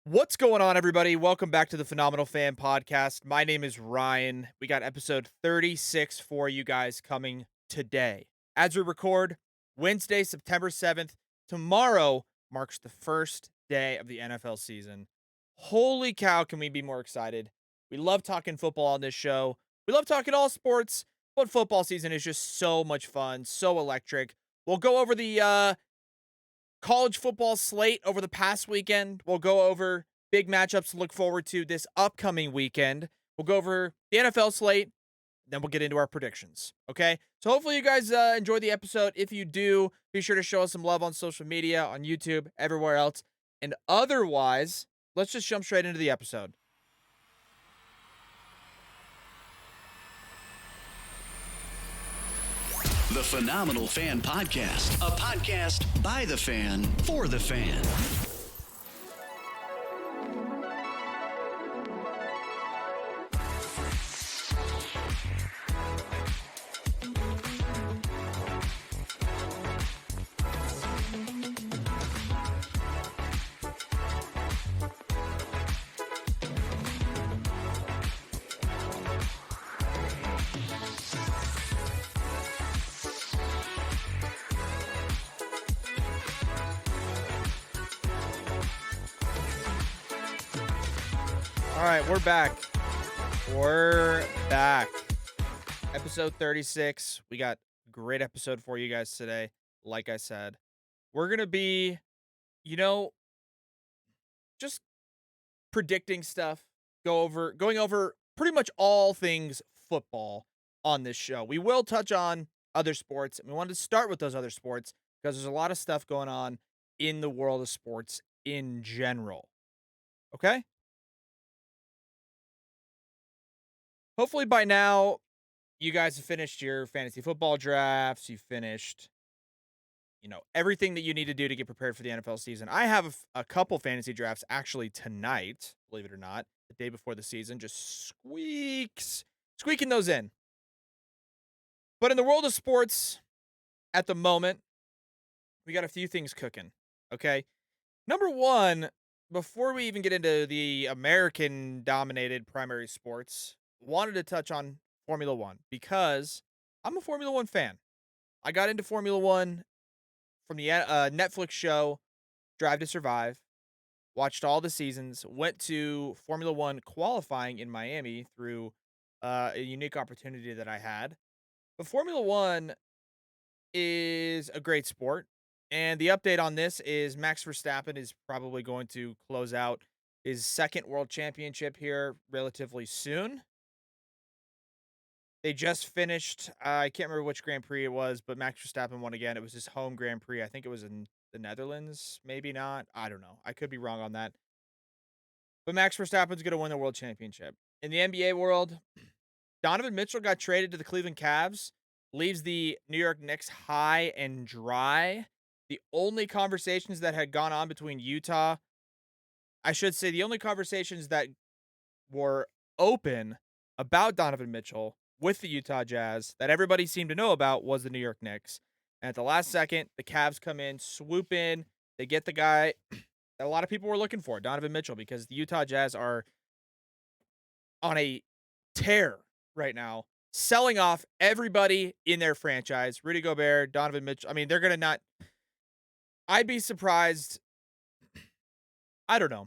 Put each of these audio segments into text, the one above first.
What's going on, everybody? Welcome back to the Phenomenal Fan Podcast. My name is Ryan. We got episode 36 for you guys coming today. As we record, Wednesday, September 7th, tomorrow marks the first day of the NFL season. Holy cow, can we be more excited? We love talking football on this show. We love talking all sports, but football season is just so much fun, so electric. We'll go over the college football slate over the past weekend. We'll go over big matchups to look forward to this upcoming weekend. We'll go over the NFL slate. Then we'll get into our predictions. Okay. So hopefully you guys enjoy the episode. If you do, be sure to show us some love on social media, on YouTube, everywhere else. And otherwise, let's just jump straight into the episode. The Phenomenal Fan Podcast, a podcast by the fan for the fan. All right, we're back. We're back. Episode 36. We got a great episode for you guys today. Like I said, we're going to be, you know, just predicting stuff, going over pretty much all things football on this show. We will touch on other sports, and we wanted to start with those other sports because there's a lot of stuff going on in the world of sports in general. Okay? Hopefully by now you guys have finished your fantasy football drafts, you finished everything that you need to do to get prepared for the NFL season. I have a couple fantasy drafts actually tonight, believe it or not, the day before the season, just squeaking those in. But in the world of sports at the moment, we got a few things cooking. Okay. Number one, before we even get into the American dominated primary sports, wanted to touch on Formula One because I'm a Formula One fan. I got into Formula One from the Netflix show Drive to Survive, watched all the seasons, went to Formula One qualifying in Miami through a unique opportunity that I had. But Formula One is a great sport. And the update on this is Max Verstappen is probably going to close out his second world championship here relatively soon. They just finished, I can't remember which Grand Prix it was, but Max Verstappen won again. It was his home Grand Prix. I think it was in the Netherlands, maybe not. I don't know. I could be wrong on that. But Max Verstappen's going to win the world championship. In the NBA world, Donovan Mitchell got traded to the Cleveland Cavs, leaves the New York Knicks high and dry. The only conversations that had gone on between Utah, I should say, the only conversations that were open about Donovan Mitchell with the Utah Jazz that everybody seemed to know about was the New York Knicks. And at the last second, the Cavs come in, swoop in, they get the guy that a lot of people were looking for, Donovan Mitchell, because the Utah Jazz are on a tear right now, selling off everybody in their franchise. Rudy Gobert, Donovan Mitchell. I mean, they're gonna not. I'd be surprised. I don't know.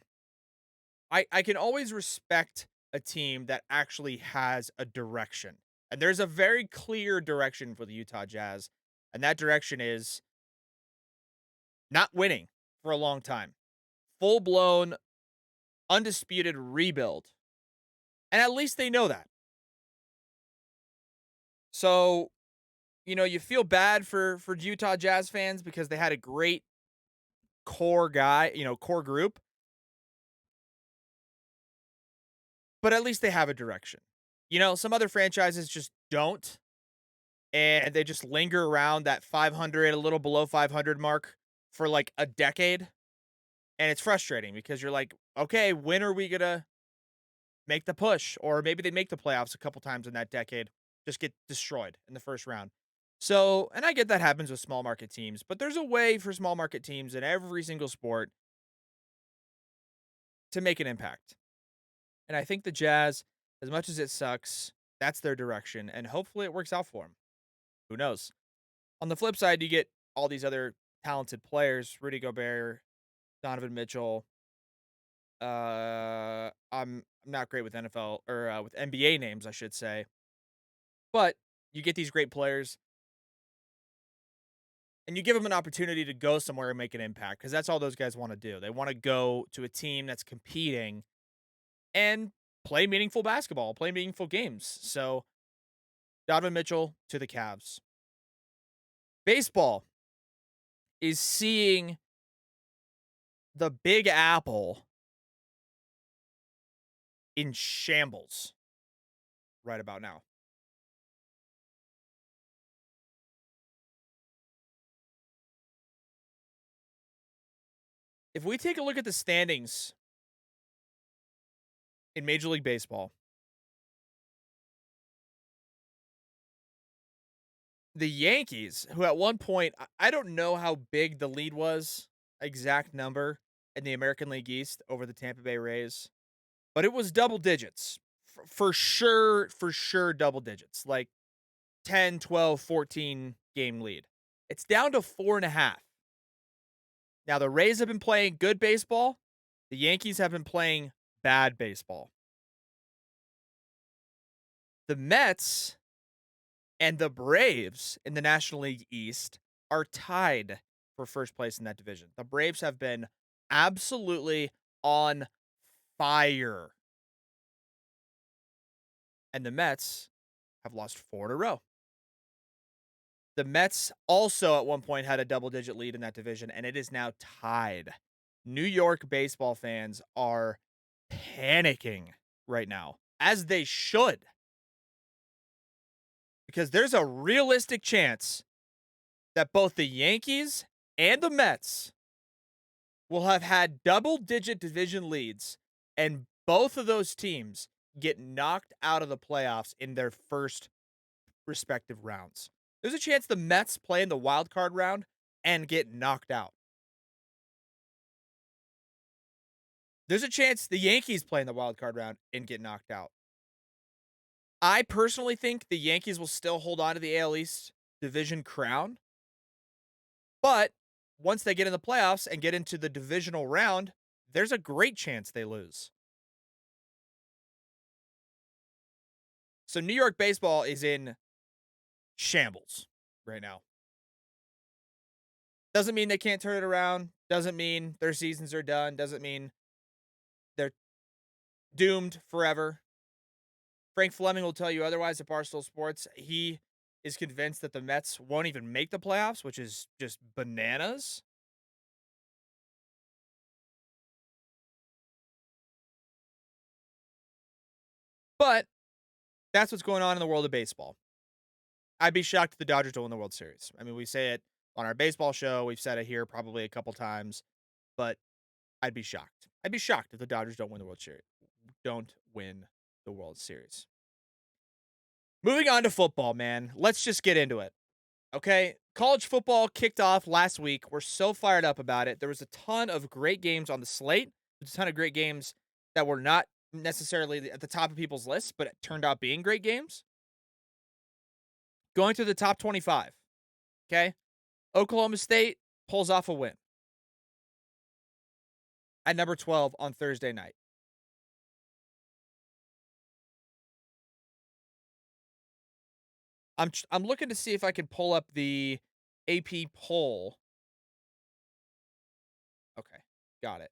I can always respect a team that actually has a direction, and there's a very clear direction for the Utah Jazz, and that direction is not winning for a long time, full blown, undisputed rebuild, and at least they know that. So you feel bad for Utah Jazz fans because they had a great core group, but at least they have a direction. Some other franchises just don't, and they just linger around that 500, a little below 500 mark for like a decade, and it's frustrating because you're like, okay, when are we gonna make the push? Or maybe they make the playoffs a couple times in that decade, just get destroyed in the first round. So, and I get that happens with small market teams, but there's a way for small market teams in every single sport to make an impact. And I think the Jazz, as much as it sucks, that's their direction, and hopefully it works out for them. Who knows? On the flip side, you get all these other talented players, Rudy Gobert, Donovan Mitchell. I'm not great with NFL or with NBA names, I should say, but you get these great players and you give them an opportunity to go somewhere and make an impact because that's all those guys want to do. They want to go to a team that's competing and play meaningful basketball, play meaningful games. So Donovan Mitchell to the Cavs. Baseball is seeing the Big Apple in shambles right about now. If we take a look at the standings in Major League Baseball, the Yankees, who at one point, I don't know how big the lead was, exact number in the American League East over the Tampa Bay Rays, but it was double digits. For sure, double digits, like 10, 12, 14 game lead. It's down to 4.5. Now, the Rays have been playing good baseball. The Yankees have been playing bad baseball. The Mets and the Braves in the National League East are tied for first place in that division. The Braves have been absolutely on fire. And the Mets have lost 4 in a row. The Mets also at one point had a double digit lead in that division, and it is now tied. New York baseball fans are panicking right now, as they should, because there's a realistic chance that both the Yankees and the Mets will have had double digit division leads, and both of those teams get knocked out of the playoffs in their first respective rounds. There's a chance the Mets play in the wild card round and get knocked out. There's a chance the Yankees play in the wild card round and get knocked out. I personally think the Yankees will still hold on to the AL East division crown, but once they get in the playoffs and get into the divisional round, there's a great chance they lose. So New York baseball is in shambles right now. Doesn't mean they can't turn it around. Doesn't mean their seasons are done. Doesn't mean they're doomed forever. Frank Fleming will tell you otherwise at Barstool Sports. He is convinced that the Mets won't even make the playoffs, which is just bananas. But that's what's going on in the world of baseball. I'd be shocked if the Dodgers don't win the World Series. I mean, we say it on our baseball show. We've said it here probably a couple times, but I'd be shocked. I'd be shocked if the Dodgers don't win the World Series. Don't win the World Series. Moving on to football, man. Let's just get into it. Okay. College football kicked off last week. We're so fired up about it. There was a ton of great games on the slate. There's a ton of great games that were not necessarily at the top of people's lists, but it turned out being great games. Going through the top 25. Okay. Oklahoma State pulls off a win at number 12 on Thursday night. I'm looking to see if I can pull up the AP poll. Okay, got it.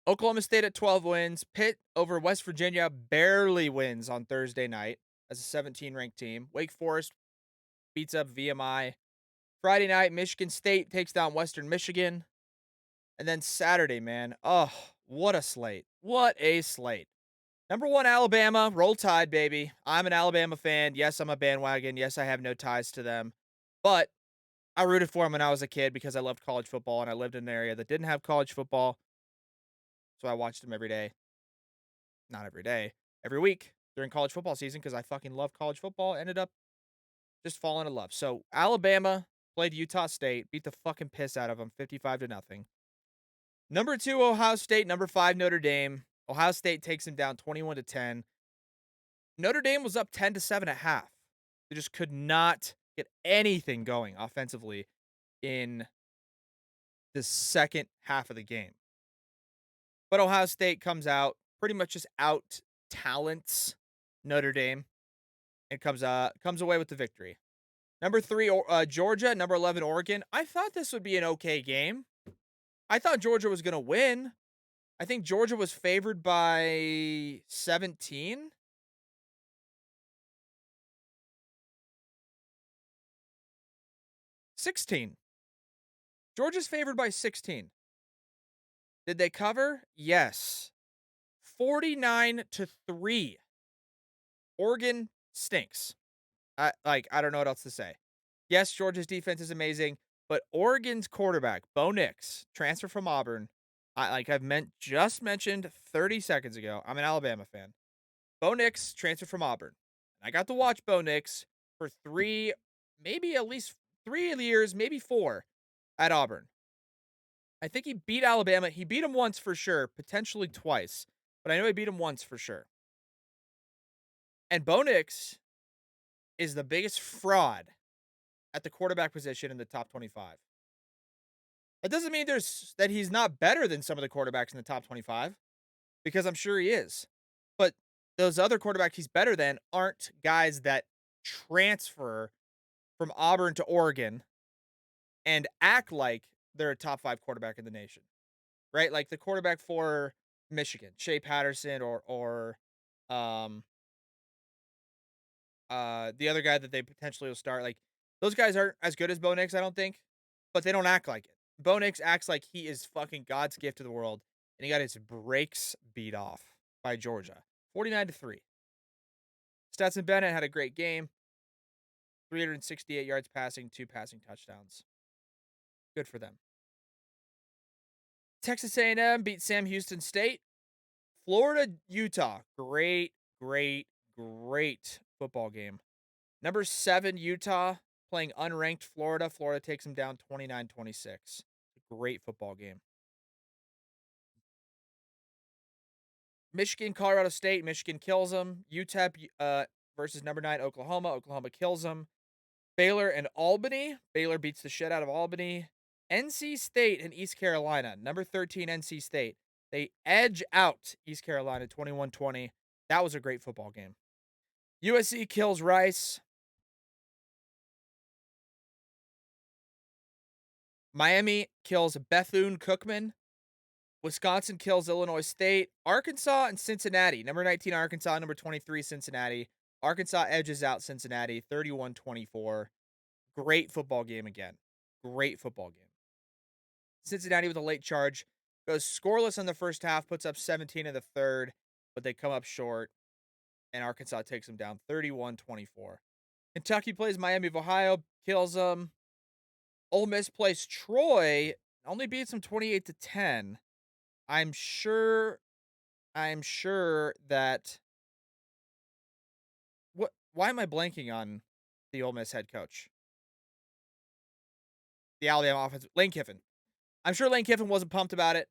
Oklahoma State at 12 wins. Pitt over West Virginia barely wins on Thursday night as a 17 ranked team. Wake Forest beats up VMI. Friday night, Michigan State takes down Western Michigan. And then Saturday, man. Oh, what a slate. What a slate. Number one, Alabama. Roll Tide, baby. I'm an Alabama fan. Yes, I'm a bandwagon. Yes, I have no ties to them. But I rooted for them when I was a kid because I loved college football and I lived in an area that didn't have college football. So I watched them every day. Not every day, every week during college football season because I fucking love college football. Ended up just falling in love. So Alabama played Utah State, beat the fucking piss out of them 55 to nothing. Number 2, Ohio State. Number 5, Notre Dame. Ohio State takes him down 21-10. Notre Dame was up 10-7 at half. They just could not get anything going offensively in the second half of the game. But Ohio State comes out, pretty much just out talents Notre Dame, and comes away with the victory. Number 3, Georgia. Number 11, Oregon. I thought this would be an okay game. I thought Georgia was going to win. I think Georgia was favored by 17. 16. Georgia's favored by 16. Did they cover? Yes. 49-3. Oregon stinks. I don't know what else to say. Yes, Georgia's defense is amazing, but Oregon's quarterback, Bo Nix, transfer from Auburn, just mentioned 30 seconds ago. I'm an Alabama fan. Bo Nix transferred from Auburn. I got to watch Bo Nix for 3, maybe at least 3 years, maybe 4 at Auburn. I think he beat Alabama. He beat him once for sure, potentially twice, but I know he beat him once for sure. And Bo Nix is the biggest fraud at the quarterback position in the top 25. That doesn't mean that he's not better than some of the quarterbacks in the top 25, because I'm sure he is. But those other quarterbacks he's better than aren't guys that transfer from Auburn to Oregon and act like they're a top 5 quarterback in the nation. Right? Like the quarterback for Michigan, Shea Patterson or um the other guy that they potentially will start, like those guys aren't as good as Bo Nix, I don't think, but they don't act like it. Bo Nix acts like he is fucking God's gift to the world, and he got his brakes beat off by Georgia, 49-3. Stetson Bennett had a great game, 368 yards passing, 2 passing touchdowns. Good for them. Texas A&M beat Sam Houston State. Florida, Utah, great football game. Number 7, Utah playing unranked Florida. Florida takes them down 29-26. Great football game. Michigan, Colorado State. Michigan kills them. UTEP versus number 9, Oklahoma. Oklahoma kills them. Baylor and Albany. Baylor beats the shit out of Albany. NC State and East Carolina. Number 13, NC State. They edge out East Carolina 21-20. That was a great football game. USC kills Rice. Miami kills Bethune-Cookman. Wisconsin kills Illinois State. Arkansas and Cincinnati. Number 19, Arkansas. Number 23, Cincinnati. Arkansas edges out Cincinnati 31-24. Great football game again. Great football game. Cincinnati with a late charge. Goes scoreless in the first half. Puts up 17 in the third. But they come up short. And Arkansas takes them down 31-24. Kentucky plays Miami of Ohio. Kills them. Ole Miss plays Troy. Only beats them 28-10. I'm sure that why am I blanking on the Ole Miss head coach? The Alabama offense, Lane Kiffin. I'm sure Lane Kiffin wasn't pumped about it,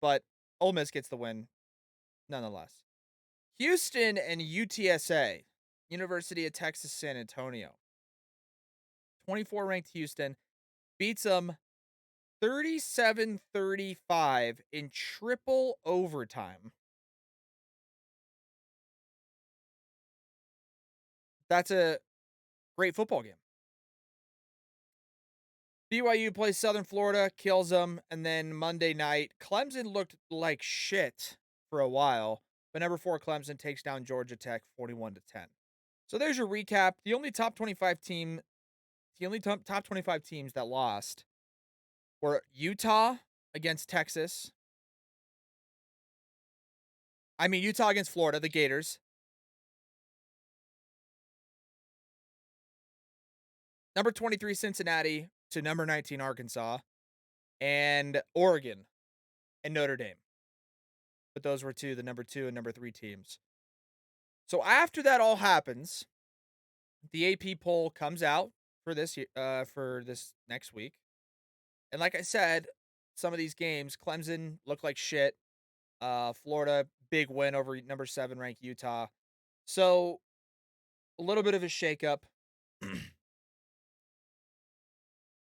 but Ole Miss gets the win nonetheless. Houston and UTSA, University of Texas San Antonio. 24 ranked Houston beats them 37-35 in triple overtime. That's a great football game. BYU plays Southern Florida, kills them, and then Monday night, Clemson looked like shit for a while, but number 4 Clemson takes down Georgia Tech 41-10. So there's your recap. The only top 25 teams that lost were Utah against Texas. Utah against Florida, the Gators. Number 23 Cincinnati to number 19 Arkansas, and Oregon and Notre Dame. But those were the number 2 and number 3 teams. So after that all happens, the AP poll comes out for this next week. And like I said, some of these games. Clemson looked like shit. Florida, big win over number 7 ranked Utah. So, a little bit of a shakeup.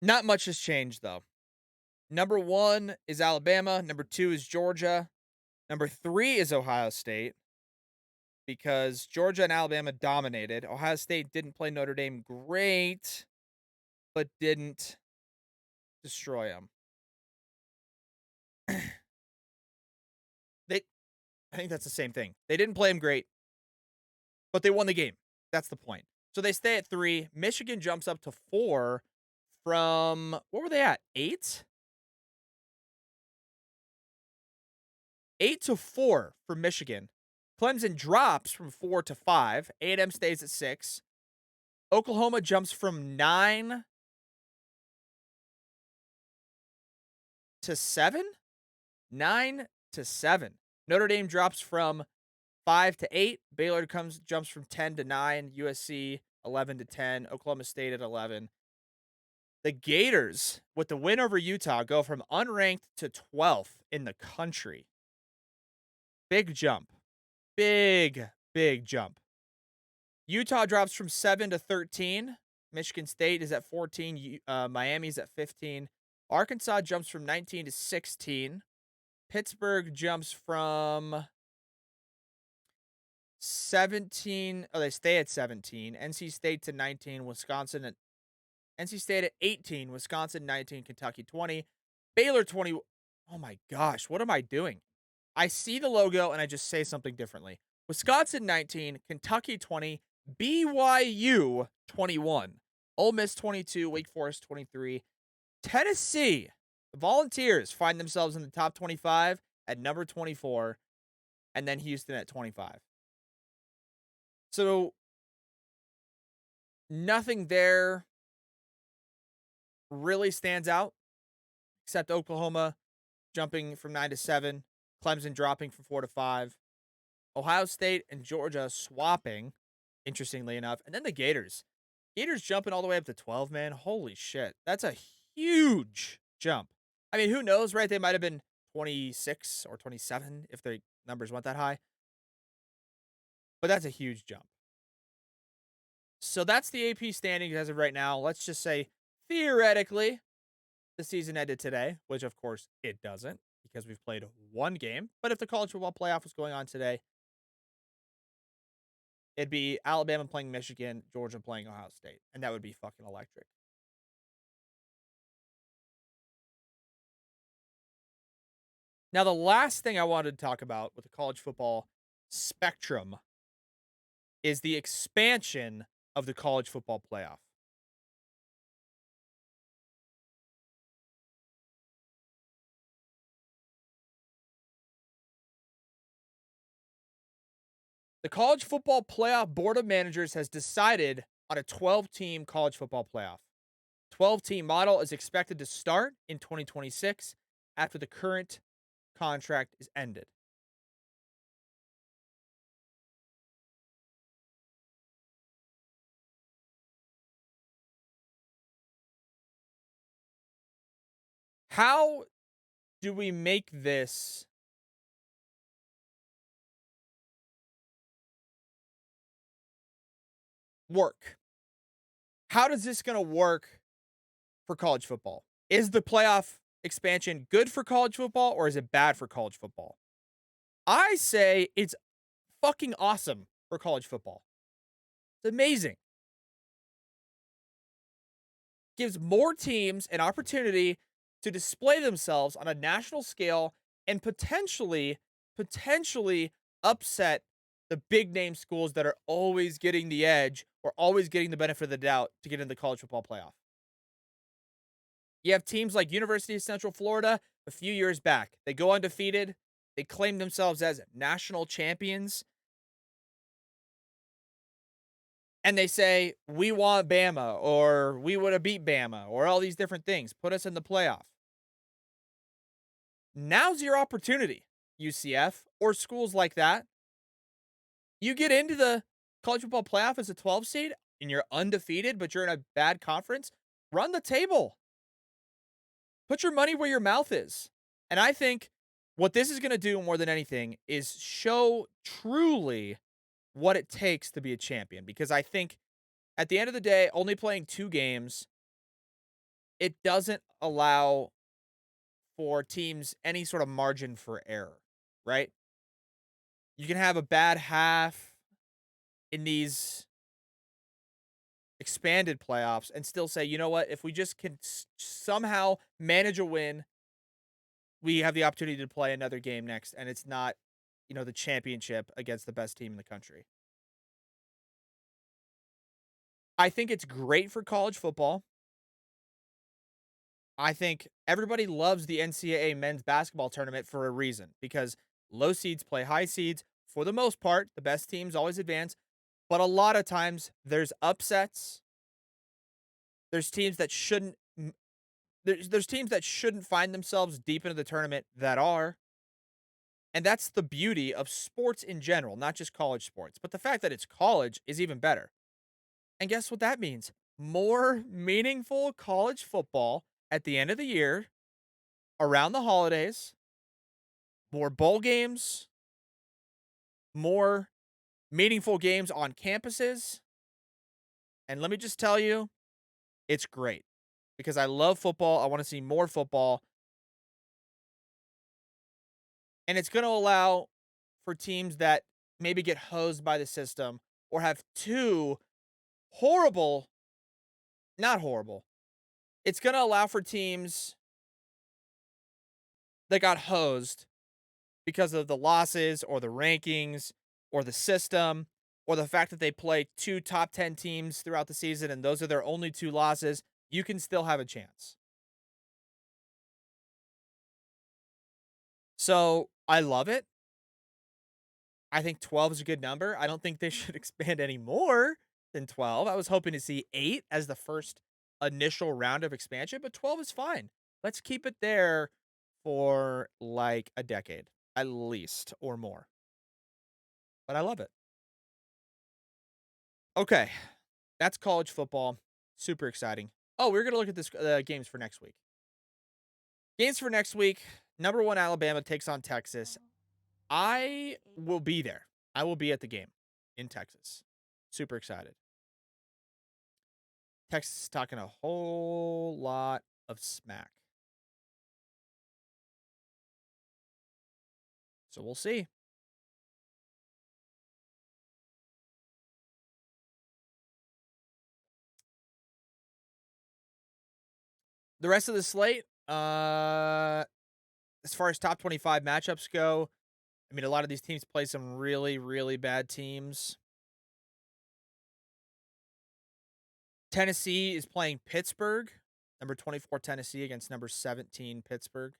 Not much has changed though. Number 1 is Alabama, number 2 is Georgia, number 3 is Ohio State because Georgia and Alabama dominated. Ohio State didn't play Notre Dame great, but didn't destroy them. They I think that's the same thing. They didn't play them great, but they won the game. That's the point. So they stay at 3. Michigan jumps up to 4 from what were they at? 8? 8 to 4 for Michigan. Clemson drops from 4 to 5. A&M stays at 6. Oklahoma jumps from 9 to 7? 9 to 7. Notre Dame drops from 5 to 8. Baylor jumps from 10 to 9. USC 11 to 10. Oklahoma State at 11. The Gators, with the win over Utah, go from unranked to 12th in the country. Big jump. Big jump. Utah drops from 7 to 13. Michigan State is at 14. Miami's at 15. Arkansas jumps from 19 to 16. Pittsburgh jumps from 17. Oh, they stay at 17. NC State to 19. NC State at 18. Wisconsin 19. Kentucky 20. Baylor 20. Oh my gosh, what am I doing? I see the logo and I just say something differently. Wisconsin 19, Kentucky 20, BYU 21, Ole Miss 22, Wake Forest 23, Tennessee. The Volunteers find themselves in the top 25 at number 24, and then Houston at 25. So nothing there really stands out except Oklahoma jumping from 9 to 7, Clemson dropping from 4 to 5. Ohio State and Georgia swapping, interestingly enough. And then the Gators. Gators jumping all the way up to 12, man. Holy shit. That's a huge jump. I mean, who knows, right? They might have been 26 or 27 if the numbers went that high. But that's a huge jump. So that's the AP standings as of right now. Let's just say, theoretically, the season ended today, which of course it doesn't because we've played one game. But if the college football playoff was going on today, it'd be Alabama playing Michigan, Georgia playing Ohio State, and that would be fucking electric. Now, the last thing I wanted to talk about with the college football spectrum is the expansion of the college football playoff. The College Football Playoff Board of Managers has decided on a 12-team college football playoff. 12-team model is expected to start in 2026 after the current contract is ended. How do we make this work? How does this going to work for college football? Is the playoff expansion good for college football or is it bad for college football? I say it's fucking awesome for college football. It's amazing. Gives more teams an opportunity to display themselves on a national scale and potentially upset the big name schools that are always getting the edge or always getting the benefit of the doubt to get in the college football playoff. You have teams like University of Central Florida a few years back. They go undefeated. They claim themselves as national champions. And they say, we want Bama, or we would have beat Bama, or all these different things. Put us in the playoff. Now's your opportunity, UCF, or schools like that. You get into the college football playoff as a 12 seed, and you're undefeated, but you're in a bad conference. Run the table. Put your money where your mouth is. And I think what this is going to do more than anything is show truly what it takes to be a champion. Because I think at the end of the day, only playing 2 games, it doesn't allow for teams any sort of margin for error, right? You can have a bad half in these expanded playoffs and still say, you know what, if we just can somehow manage a win, we have the opportunity to play another game next, and it's not, the championship against the best team in the country. I think it's great for college football. I think everybody loves the NCAA men's basketball tournament for a reason because low seeds play high seeds. For the most part, the best teams always advance, but a lot of times there's upsets. There's teams that shouldn't there's teams that shouldn't find themselves deep into the tournament that are. And that's the beauty of sports in general, not just college sports. But the fact that it's college is even better. And guess what that means? More meaningful college football at the end of the year, around the holidays, more bowl games, more meaningful games on campuses. And let me just tell you, it's great because I love football. I want to see more football. And it's going to allow for teams that maybe get hosed by the system or have two horrible, not horrible. It's going to allow for teams that got hosed because of the losses or the rankings or the system or the fact that they play 2 top 10 teams throughout the season and those are their only 2 losses, you can still have a chance. So, I love it. I think 12 is a good number. I don't think they should expand any more than 12. I was hoping to see 8 as the first initial round of expansion, but 12 is fine. Let's keep it there for like a decade at least or more. But I love it. Okay, that's college football. Super exciting. Oh, we're going to look at this games for next week. Games for next week. Number 1 Alabama takes on Texas. I will be there. I will be at the game in Texas. Super excited. Texas is talking a whole lot of smack. So we'll see. The rest of the slate, as far as top 25 matchups go, I mean, a lot of these teams play some really, really bad teams. Tennessee is playing Pittsburgh, number 24 Tennessee against number 17 Pittsburgh.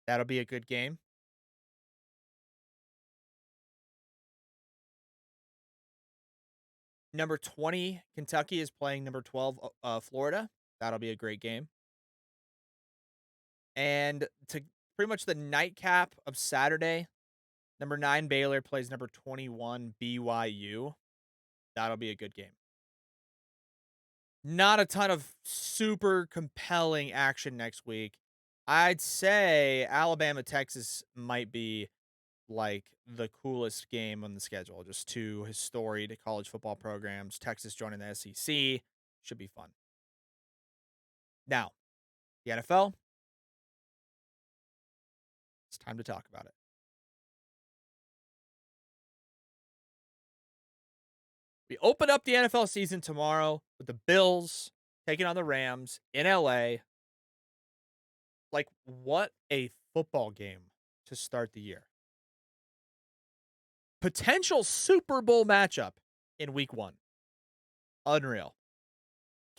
That'll be a good game. Number 20 Kentucky is playing number 12 Florida. That'll be a great game. And to pretty much the nightcap of Saturday, number 9 Baylor plays number 21 BYU. That'll be a good game. Not a ton of super compelling action next week. I'd say Alabama Texas might be like the coolest game on the schedule. Just 2 historied college football programs. Texas joining the SEC should be fun. Now, the NFL, it's time to talk about it. We open up the NFL season tomorrow with the Bills taking on the Rams in LA. Like, what a football game to start the year. Potential Super Bowl matchup in week 1. Unreal.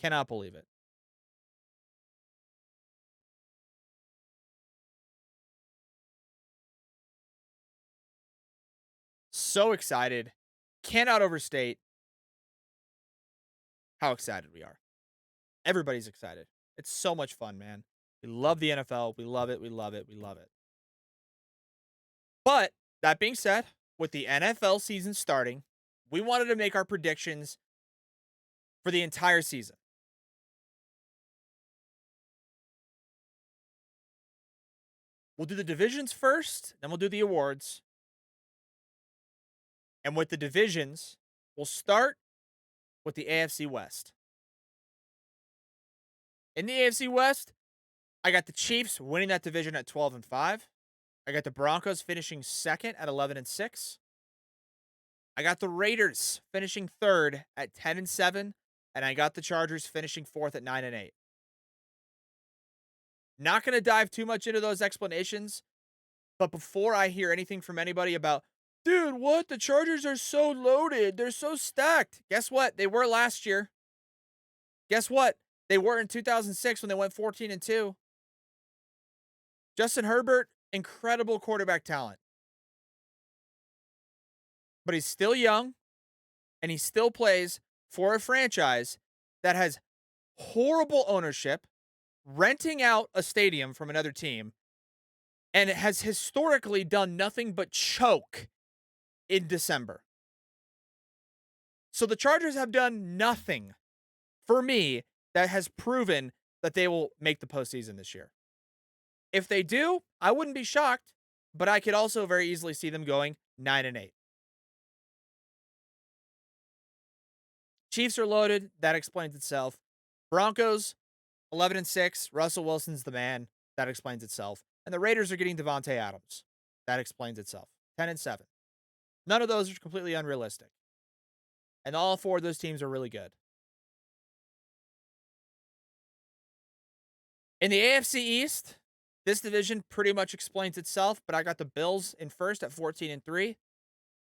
Cannot believe it. So excited. Cannot overstate how excited we are. Everybody's excited. It's so much fun, man. We love the NFL. We love it. We love it. We love it. But that being said, with the NFL season starting, we wanted to make our predictions for the entire season. We'll do the divisions first, then we'll do the awards. And with the divisions, we'll start with the AFC West. In the AFC West, I got the Chiefs winning that division at 12-5. I got the Broncos finishing second at 11-6. I got the Raiders finishing third at 10-7, and I got the Chargers finishing fourth at 9-8. Not going to dive too much into those explanations, but before I hear anything from anybody about, dude, what? The Chargers are so loaded. They're so stacked. Guess what? They were last year. Guess what? They were in 2006 when they went 14-2. Justin Herbert, incredible quarterback talent, but he's still young and he still plays for a franchise that has horrible ownership, renting out a stadium from another team, and it has historically done nothing but choke in December. So the Chargers have done nothing for me that has proven that they will make the postseason this year. If they do, I wouldn't be shocked, but I could also very easily see them going 9-8. Chiefs are loaded. That explains itself. Broncos, 11-6. Russell Wilson's the man. That explains itself. And the Raiders are getting Devontae Adams. That explains itself. 10-7. None of those are completely unrealistic. And all four of those teams are really good. In the AFC East, this division pretty much explains itself, but I got the Bills in first at 14-3.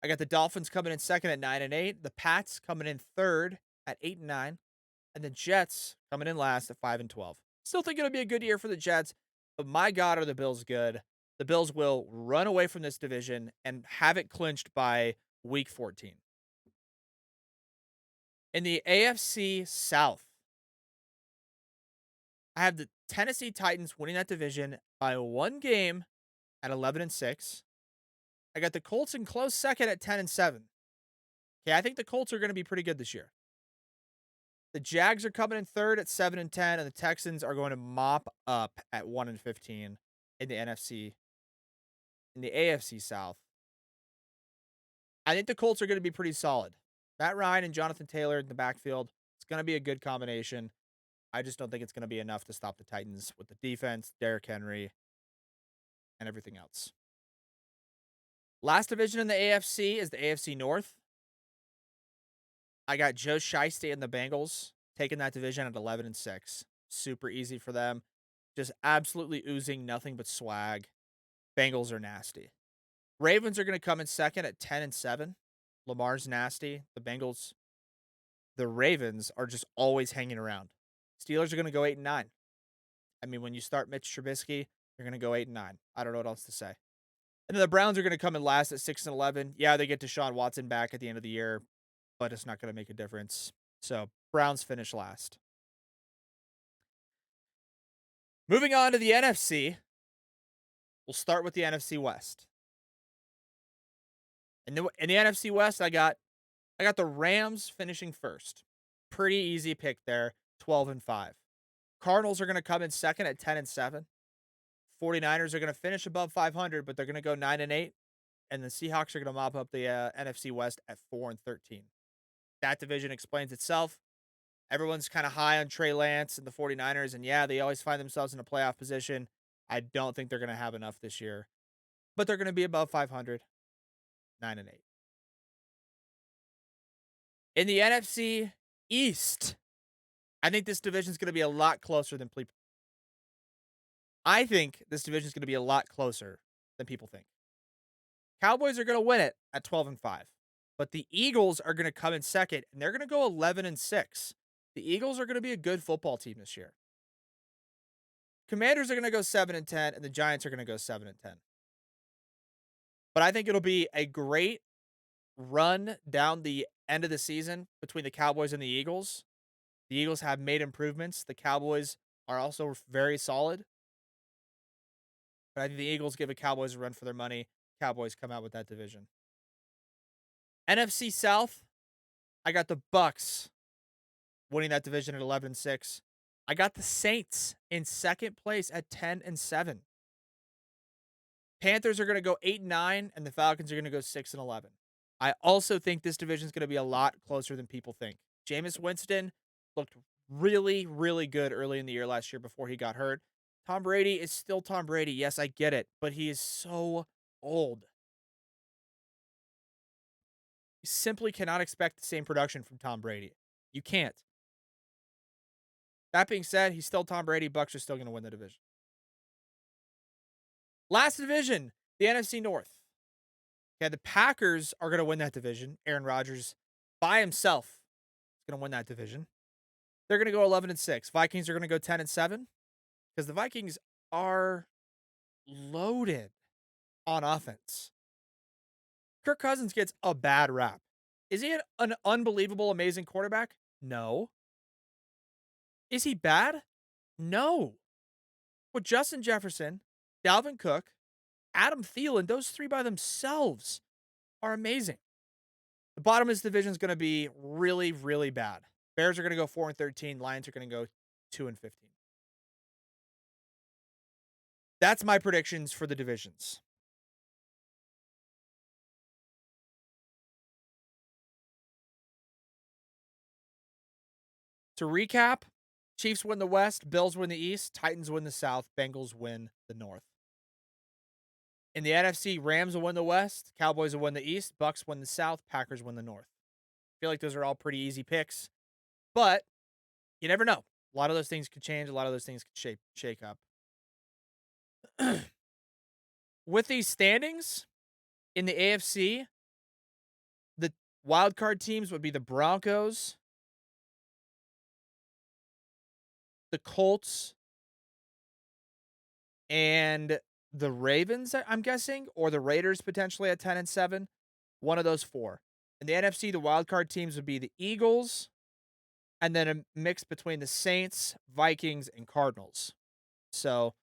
I got the Dolphins coming in second at 9-8. The Pats coming in third at 8-9. And the Jets coming in last at 5-12. Still think it'll be a good year for the Jets, but my God, are the Bills good? The Bills will run away from this division and have it clinched by week 14. In the AFC South, I have the Tennessee Titans winning that division by one game at 11-6. I got the Colts in close second at 10-7. Okay, I think the Colts are going to be pretty good this year. The Jags are coming in third at 7-10, and the Texans are going to mop up at 1-15 in the NFC. In the AFC South, I think the Colts are going to be pretty solid. Matt Ryan and Jonathan Taylor in the backfield. It's going to be a good combination. I just don't think it's going to be enough to stop the Titans with the defense, Derrick Henry, and everything else. Last division in the AFC is the AFC North. I got Joe Shiesty and the Bengals taking that division at 11-6. Super easy for them. Just absolutely oozing nothing but swag. Bengals are nasty. Ravens are going to come in second at 10-7. Lamar's nasty. The Ravens are just always hanging around. Steelers are going to go 8-9. I mean, when you start Mitch Trubisky, you're going to go 8-9. I don't know what else to say. And then the Browns are going to come in last at 6-11. Yeah, they get Deshaun Watson back at the end of the year, but it's not going to make a difference. So Browns finish last. Moving on to the NFC, we'll start with the NFC West. In the NFC West, I got the Rams finishing first. Pretty easy pick there, 12-5. Cardinals are going to come in second at 10-7. 49ers are going to finish above 500, but they're going to go 9-8. And the Seahawks are going to mop up the NFC West at 4-13. That division explains itself. Everyone's kind of high on Trey Lance and the 49ers, and yeah, they always find themselves in a playoff position. I don't think they're going to have enough this year, but they're going to be above 500, 9-8. In the NFC East, I think this division is going to be a lot closer than people. I think this division is going to be a lot closer than people think. Cowboys are going to win it at 12-5, but the Eagles are going to come in second, and they're going to go 11-6. The Eagles are going to be a good football team this year. Commanders are going to go 7-10, and the Giants are going to go 7-10. But I think it'll be a great run down the end of the season between the Cowboys and the Eagles. The Eagles have made improvements. The Cowboys are also very solid. But I think the Eagles give the Cowboys a run for their money. Cowboys come out with that division. NFC South, I got the Bucks winning that division at 11-6. I got the Saints in second place at 10-7. Panthers are going to go 8-9, and the Falcons are going to go 6-11. I also think this division is going to be a lot closer than people think. Jameis Winston looked really, really good early in the year last year before he got hurt. Tom Brady is still Tom Brady. Yes, I get it, but he is so old. You simply cannot expect the same production from Tom Brady. You can't. That being said, he's still Tom Brady. Bucks are still going to win the division. Last division, the NFC North. Yeah, the Packers are going to win that division. Aaron Rodgers by himself is going to win that division. They're going to go 11-6. Vikings are going to go 10-7 because the Vikings are loaded on offense. Kirk Cousins gets a bad rap. Is he an unbelievable, amazing quarterback? No. Is he bad? No. With Justin Jefferson, Dalvin Cook, Adam Thielen, those three by themselves are amazing. The bottom of this division is going to be really, really bad. Bears are going to go 4-13. Lions are going to go 2-15. That's my predictions for the divisions. To recap, Chiefs win the West, Bills win the East, Titans win the South, Bengals win the North. In the NFC, Rams will win the West, Cowboys will win the East, Bucks win the South, Packers win the North. I feel like those are all pretty easy picks, but you never know. A lot of those things could change. A lot of those things could shake up. With these standings in the AFC, the wild card teams would be the Broncos, the Colts, and the Ravens, I'm guessing, or the Raiders potentially at 10-7. One of those four. In the NFC, the wild card teams would be the Eagles, and then a mix between the Saints, Vikings, and Cardinals. So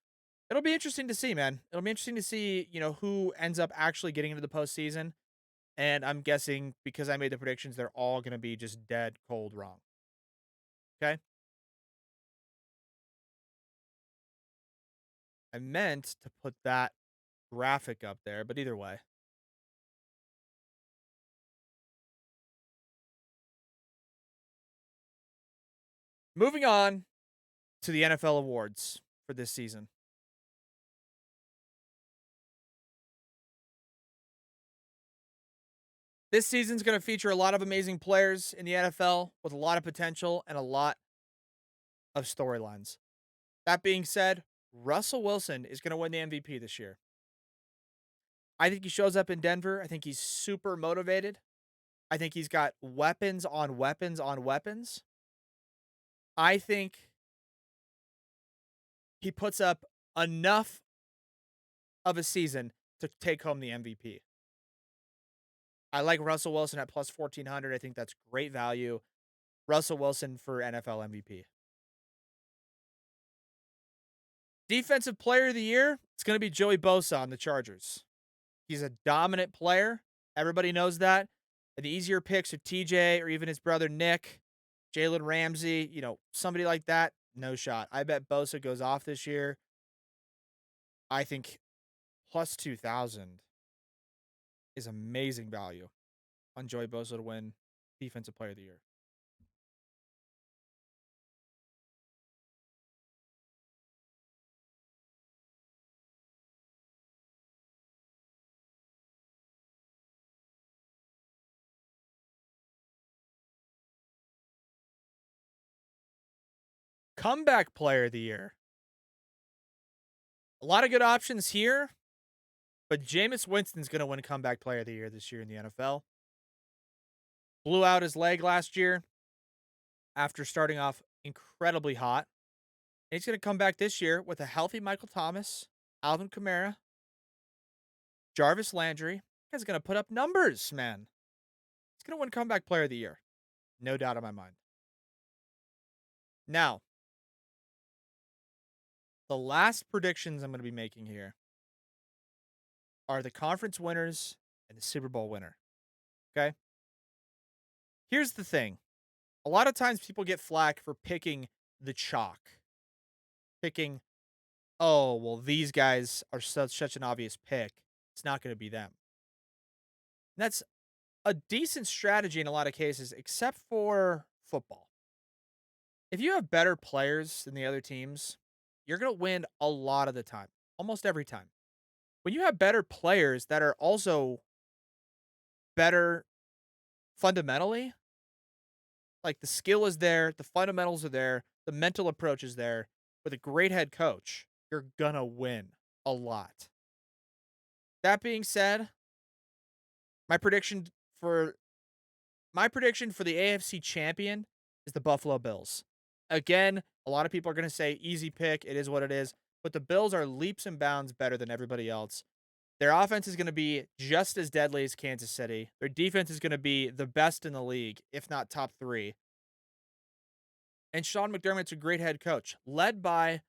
it'll be interesting to see, man. It'll be interesting to see, who ends up actually getting into the postseason. And I'm guessing because I made the predictions, they're all going to be just dead cold wrong. Okay. I meant to put that graphic up there, but either way. Moving on to the NFL awards for this season. This season's going to feature a lot of amazing players in the NFL with a lot of potential and a lot of storylines. That being said, Russell Wilson is going to win the MVP this year. I think he shows up in Denver. I think he's super motivated. I think he's got weapons on weapons on weapons. I think he puts up enough of a season to take home the MVP. I like Russell Wilson at plus 1400. I think that's great value. Russell Wilson for NFL MVP. Defensive player of the year, it's going to be Joey Bosa on the Chargers. He's a dominant player. Everybody knows that. And the easier picks are TJ or even his brother Nick, Jalen Ramsey, somebody like that. No shot. I bet Bosa goes off this year. I think plus 2,000 is amazing value on Joey Bosa to win Defensive Player of the Year. Comeback Player of the Year. A lot of good options here, but Jameis Winston's going to win Comeback Player of the Year this year in the NFL. Blew out his leg last year after starting off incredibly hot. And he's going to come back this year with a healthy Michael Thomas, Alvin Kamara, Jarvis Landry. He's going to put up numbers, man. He's going to win Comeback Player of the Year. No doubt in my mind. Now, the last predictions I'm going to be making here are the conference winners and the Super Bowl winner. Okay? Here's the thing. A lot of times people get flack for picking the chalk, picking oh, well, these guys are such an obvious pick. It's not going to be them. And that's a decent strategy in a lot of cases, except for football. If you have better players than the other teams, you're going to win a lot of the time, almost every time. When you have better players that are also better fundamentally, like the skill is there, the fundamentals are there, the mental approach is there, with a great head coach, you're going to win a lot. That being said, my prediction for my prediction for the AFC champion is the Buffalo Bills. Again, a lot of people are going to say easy pick. It is what it is. But the Bills are leaps and bounds better than everybody else. Their offense is going to be just as deadly as Kansas City. Their defense is going to be the best in the league, if not top three. And Sean McDermott's a great head coach, led by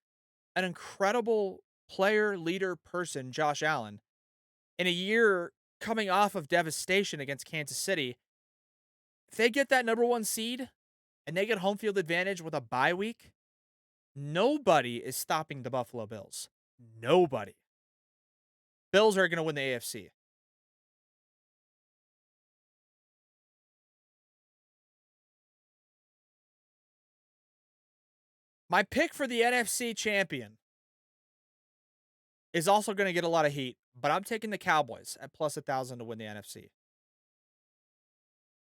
an incredible player, leader, person, Josh Allen. In a year coming off of devastation against Kansas City, if they get that number one seed, and they get home field advantage with a bye week, nobody is stopping the Buffalo Bills. Nobody. Bills are going to win the AFC. My pick for the NFC champion is also going to get a lot of heat, but I'm taking the Cowboys at plus 1,000 to win the NFC.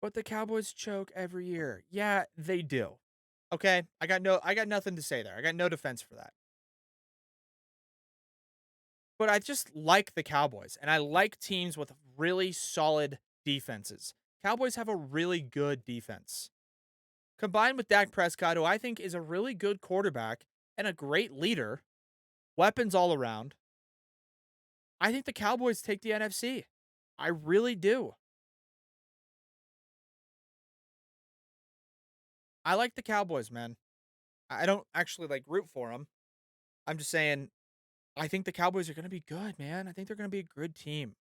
But the Cowboys choke every year. Yeah, they do. Okay? I got nothing to say there. I got no defense for that. But I just like the Cowboys and I like teams with really solid defenses. Cowboys have a really good defense. Combined with Dak Prescott, who I think is a really good quarterback and a great leader, weapons all around, I think the Cowboys take the NFC. I really do. I like the Cowboys, man. I don't actually like root for them. I'm just saying I think the Cowboys are going to be good, man. I think they're going to be a good team.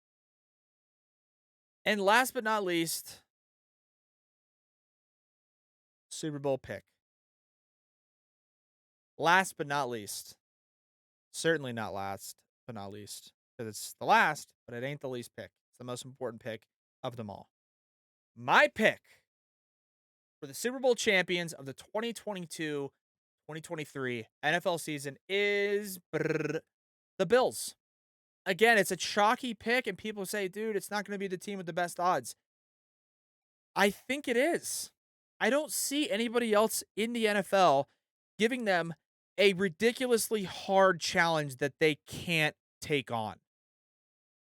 And last but not least, Super Bowl pick. Last but not least, certainly not last but not least, because it's the last, but it ain't the least pick. It's the most important pick of them all. My pick for the Super Bowl champions of the 2022-2023 NFL season is the Bills. Again, it's a chalky pick, and people say, dude, it's not going to be the team with the best odds. I think it is. I don't see anybody else in the NFL giving them a ridiculously hard challenge that they can't take on.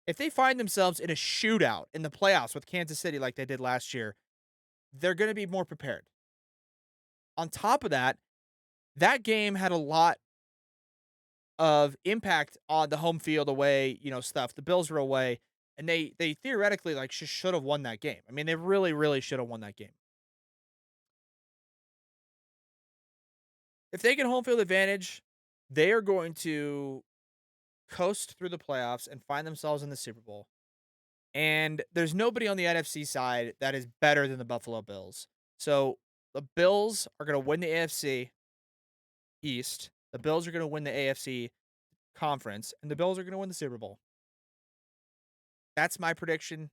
If they find themselves in a shootout in the playoffs with Kansas City like they did last year, they're going to be more prepared. On top of that, that game had a lot of impact on the home field away, stuff. The Bills were away and they theoretically like should have won that game. I mean, they really should have won that game. If they get home field advantage, they are going to coast through the playoffs and find themselves in the Super Bowl. And there's nobody on the NFC side that is better than the Buffalo Bills. So the Bills are going to win the AFC East. The Bills are going to win the AFC conference, and the Bills are going to win the Super Bowl. That's my prediction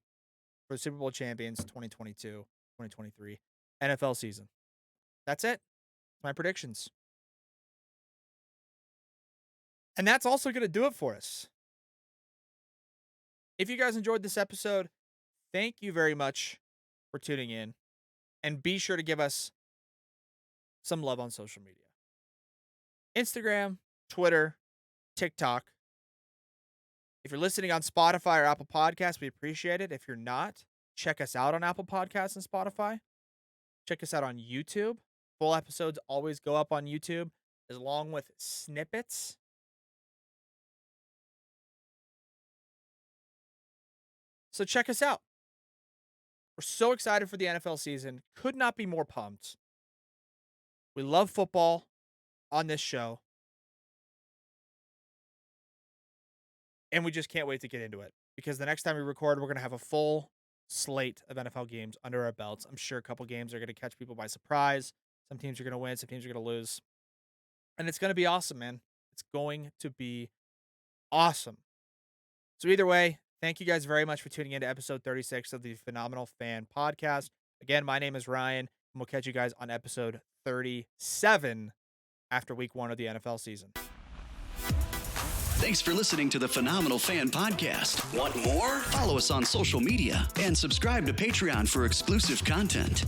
for the Super Bowl champions 2022-2023 NFL season. That's it. My predictions. And that's also going to do it for us. If you guys enjoyed this episode, thank you very much for tuning in. And be sure to give us some love on social media: Instagram, Twitter, TikTok. If you're listening on Spotify or Apple Podcasts, we appreciate it. If you're not, check us out on Apple Podcasts and Spotify. Check us out on YouTube. Full episodes always go up on YouTube, along with snippets. So check us out. We're so excited for the NFL season. Could not be more pumped. We love football on this show, and we just can't wait to get into it because the next time we record, we're going to have a full slate of NFL games under our belts. I'm sure a couple games are going to catch people by surprise. Some teams are going to win, some teams are going to lose. And it's going to be awesome, man. It's It's going to be awesome. So either way, thank you guys very much for tuning in to episode 36 of the Phenomenal Fan Podcast. Again, my name is Ryan, and we'll catch you guys on episode 37 after week 1 of the NFL season. Thanks for listening to the Phenomenal Fan Podcast. Want more? Follow us on social media and subscribe to Patreon for exclusive content.